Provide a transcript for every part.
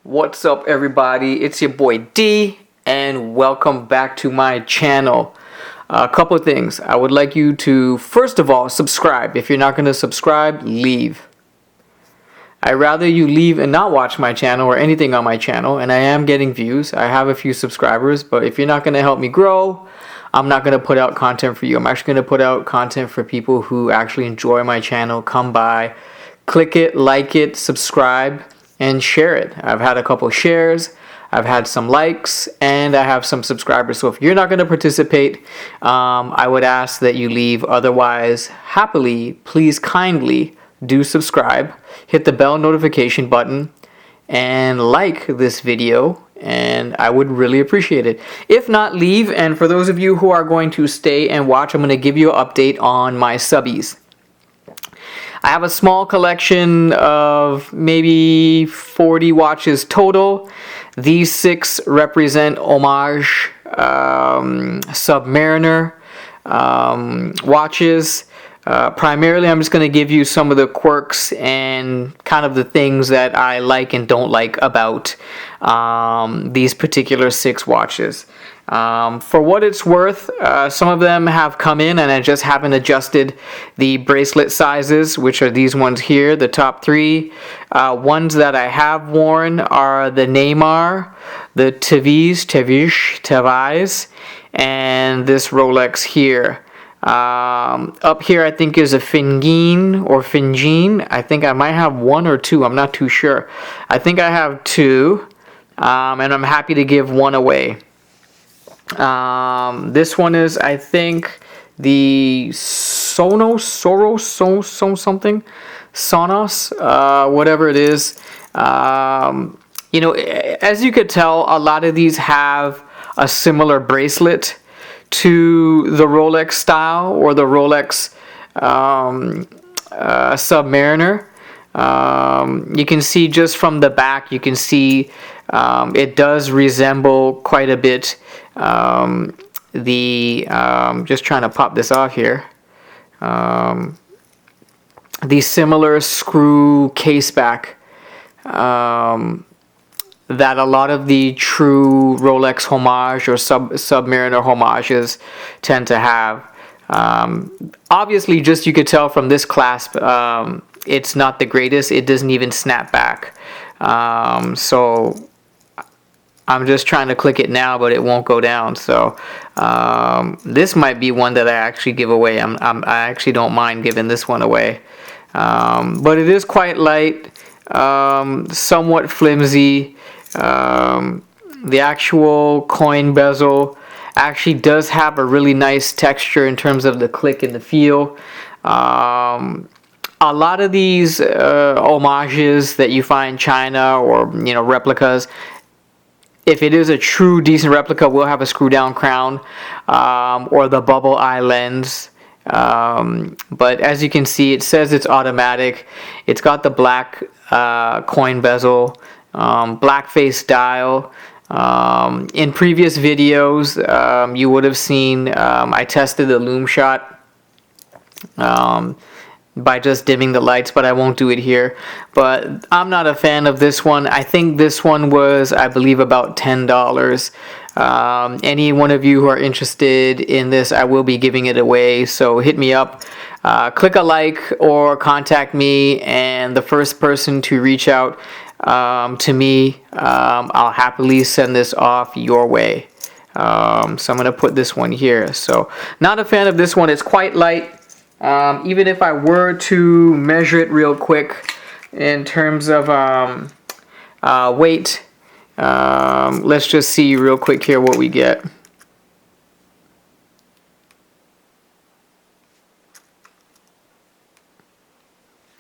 What's up, everybody? It's your boy D, and welcome back to my channel. A couple of things. I would like you to, first of all, subscribe. If you're not going to subscribe, leave. I'd rather you leave and not watch my channel or anything on my channel, and I am getting views. I have a few subscribers, but if you're not going to help me grow, I'm not going to put out content for you. I'm actually going to put out content for people who actually enjoy my channel. Come by, click it, like it, subscribe, and share it. I've had a couple shares, I've had some likes, and I have some subscribers. So if you're not going to participate, I would ask that you leave. Otherwise, happily, please kindly do subscribe, hit the bell notification button, and like this video, and I would really appreciate it. If not, leave. And for those of you who are going to stay and watch, I'm going to give you an update on my subbies. I have a small collection of maybe 40 watches total. These 6 represent Homage Submariner watches. Primarily, I'm just going to give you some of the quirks and kind of the things that I like and don't like about these particular 6 watches. For what it's worth, some of them have come in and I just haven't adjusted the bracelet sizes, which are these ones here, the top 3. Ones that I have worn are the Neymar, the Tevez, and this Rolex here. Up here I think is a Fingine. I think I might have 1 or 2. I'm not too sure. I think I have 2, and I'm happy to give 1 away. This one is, I think, the Sonos, whatever it is. You know, as you could tell, a lot of these have a similar bracelet to the Rolex style or the Rolex Submariner. You can see just from the back, you can see it does resemble quite a bit just trying to pop this off here, the similar screw case back that a lot of the true Rolex Homage or Submariner homages tend to have. Obviously, just you could tell from this clasp, it's not the greatest. It doesn't even snap back. So I'm just trying to click it now, but it won't go down. So this might be one that I actually give away. I actually don't mind giving this one away. But it is quite light, somewhat flimsy. The actual coin bezel actually does have a really nice texture in terms of the click and the feel. A lot of these homages that you find in China, or replicas, if it is a true decent replica, will have a screw down crown or the bubble eye lens. But as you can see, it says it's automatic. It's got the black coin bezel, black face dial. In previous videos, you would have seen I tested the Lume Shot by just dimming the lights, but I won't do it here. But I'm not a fan of this one. I think this one was, I believe, about $10. Any one of you who are interested in this, I will be giving it away, so hit me up. Click a like or contact me, and the first person to reach out to me, I'll happily send this off your way. So I'm going to put this one here. So not a fan of this one. It's quite light. Even if I were to measure it real quick in terms of weight, let's just see real quick here what we get.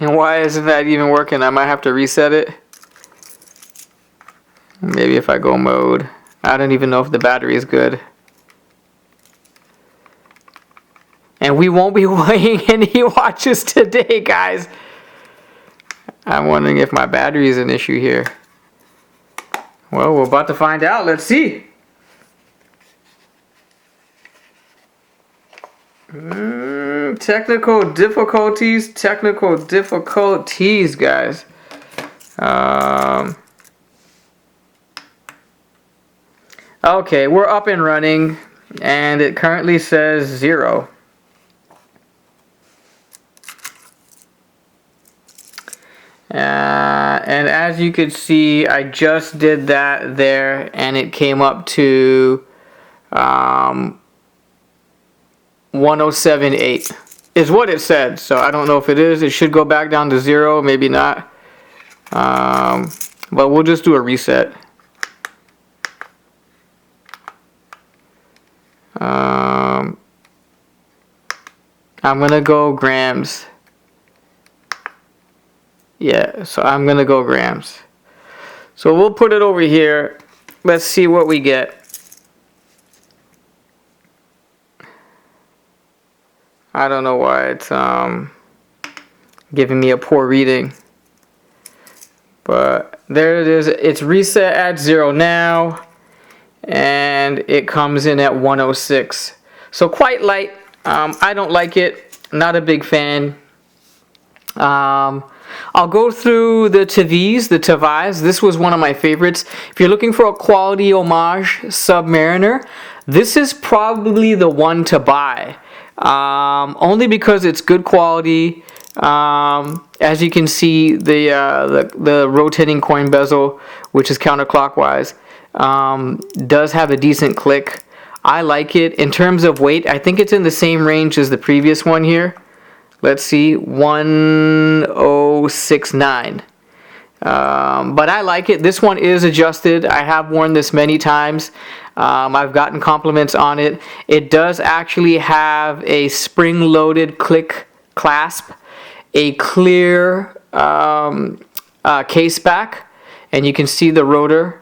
And why isn't that even working? I might have to reset it. Maybe if I go mode. I don't even know if the battery is good. And we won't be weighing any watches today, guys. I'm wondering if my battery is an issue here. Well, we're about to find out. Let's see. Technical difficulties, guys. Okay, we're up and running, and it currently says 0. And as you could see, I just did that there, and it came up to 107.8 is what it said. So I don't know if it is. It should go back down to 0, maybe not. But we'll just do a reset. I'm gonna go grams. Yeah, so I'm gonna go grams. So we'll put it over here. Let's see what we get. I don't know why it's giving me a poor reading. But there it is. It's reset at 0 now. And it comes in at 106. So quite light. I don't like it. Not a big fan. I'll go through the Tavais. This was one of my favorites. If you're looking for a quality homage Submariner, this is probably the one to buy. Only because it's good quality. As you can see, the rotating coin bezel, which is counterclockwise, does have a decent click. I like it. In terms of weight, I think it's in the same range as the previous one here. Let's see, 1069. But I like it. This one is adjusted. I have worn this many times. I've gotten compliments on it. It does actually have a spring-loaded click clasp, a clear case back, and you can see the rotor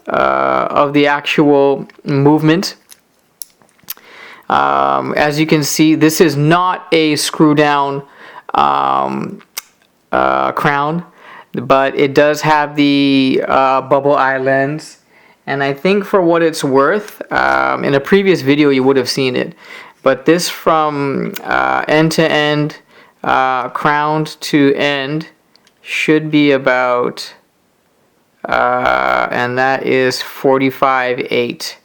of the actual movement. As you can see, this is not a screw down crown, but it does have the bubble eye lens. And I think for what it's worth, in a previous video you would have seen it, but this from end to end, crowned to end, should be about, and that is 45.8.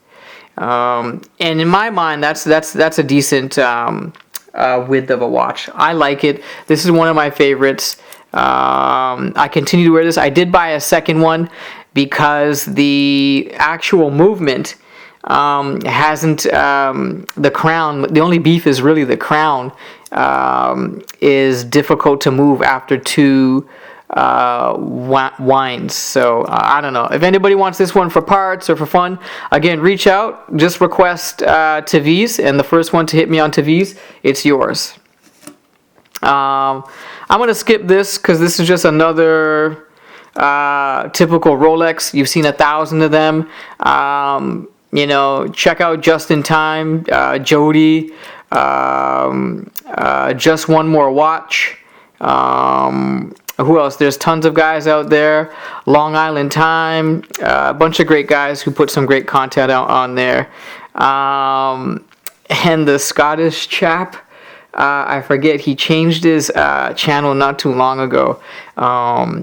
And in my mind, that's a decent width of a watch. I like it. This is one of my favorites. I continue to wear this. I did buy a second one because the actual movement hasn't, the crown, the only beef is really the crown is difficult to move after two winds. So I don't know if anybody wants this one for parts or for fun. Again, reach out, just request Tavais, and the first one to hit me on Tavais, it's yours. I'm gonna skip this because this is just another typical Rolex. You've seen 1,000 of them. You know, check out Just in Time, Jody, Just One More Watch. Who else? There's tons of guys out there. Long Island Time, a bunch of great guys who put some great content out on there. And the Scottish chap, I forget, he changed his channel not too long ago.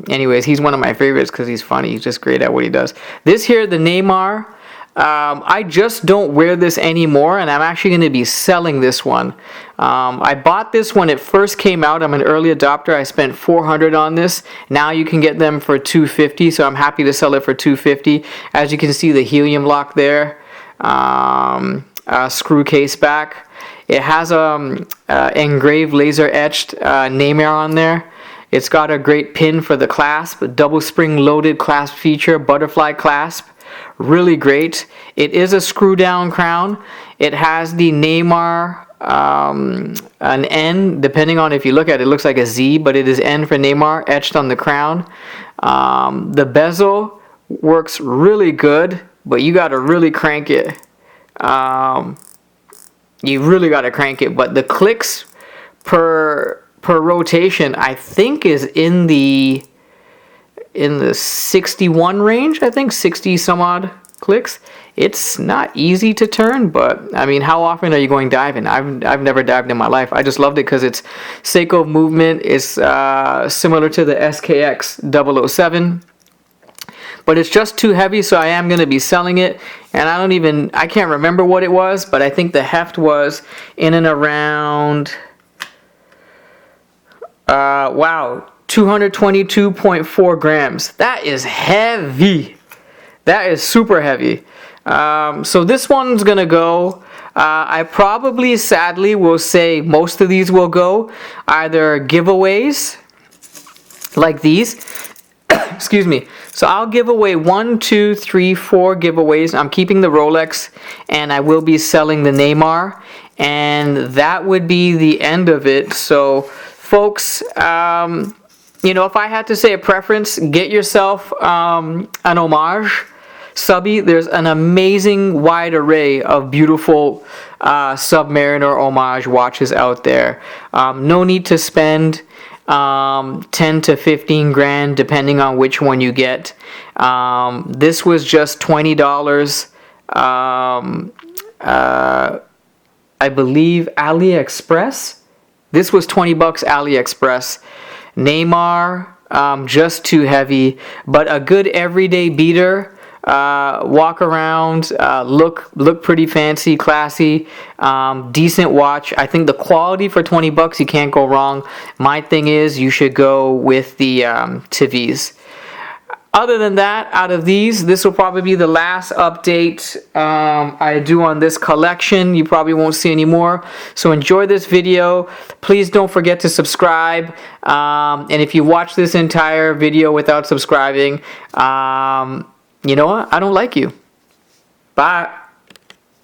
Anyways, he's one of my favorites because he's funny. He's just great at what he does. This here, the Neymar, I just don't wear this anymore, and I'm actually going to be selling this one. I bought this when it first came out. I'm an early adopter. I spent $400 on this. Now you can get them for $250, so I'm happy to sell it for $250. As you can see, the helium lock there, screw case back. It has engraved laser etched Neymar on there. It's got a great pin for the clasp, a double spring loaded clasp feature, butterfly clasp. Really great. It is a screw down crown. It has the Neymar, an N, depending on if you look at it, it looks like a Z, but it is N for Neymar etched on the crown. The bezel works really good, but you got to really crank it. You really got to crank it, but the clicks per rotation, I think, is in the 61 range. I think 60 some odd clicks. It's not easy to turn, but I mean, how often are you going diving? I've never dived in my life. I just loved it because it's Seiko movement is similar to the SKX 007. but it's just too heavy, so I am going to be selling it. And I can't remember what it was, but I think the heft was in and around, wow, 222.4 grams. That is heavy. That is super heavy. So this one's gonna go. I probably, sadly, will say most of these will go either giveaways like these. Excuse me. So I'll give away 1, 2, 3, 4 giveaways. I'm keeping the Rolex, and I will be selling the Neymar, and that would be the end of it. So, folks, you know, if I had to say a preference, get yourself an homage subby. There's an amazing wide array of beautiful Submariner homage watches out there. No need to spend 10 to 15 grand depending on which one you get. This was just $20. I believe AliExpress. This was 20 bucks AliExpress. Neymar, just too heavy, but a good everyday beater. Walk around, look pretty fancy, classy, decent watch. I think the quality for 20 bucks, you can't go wrong. My thing is, you should go with the Tivis. Other than that, out of these, this will probably be the last update I do on this collection. You probably won't see any more. So enjoy this video. Please don't forget to subscribe. And if you watch this entire video without subscribing, you know what? I don't like you. Bye.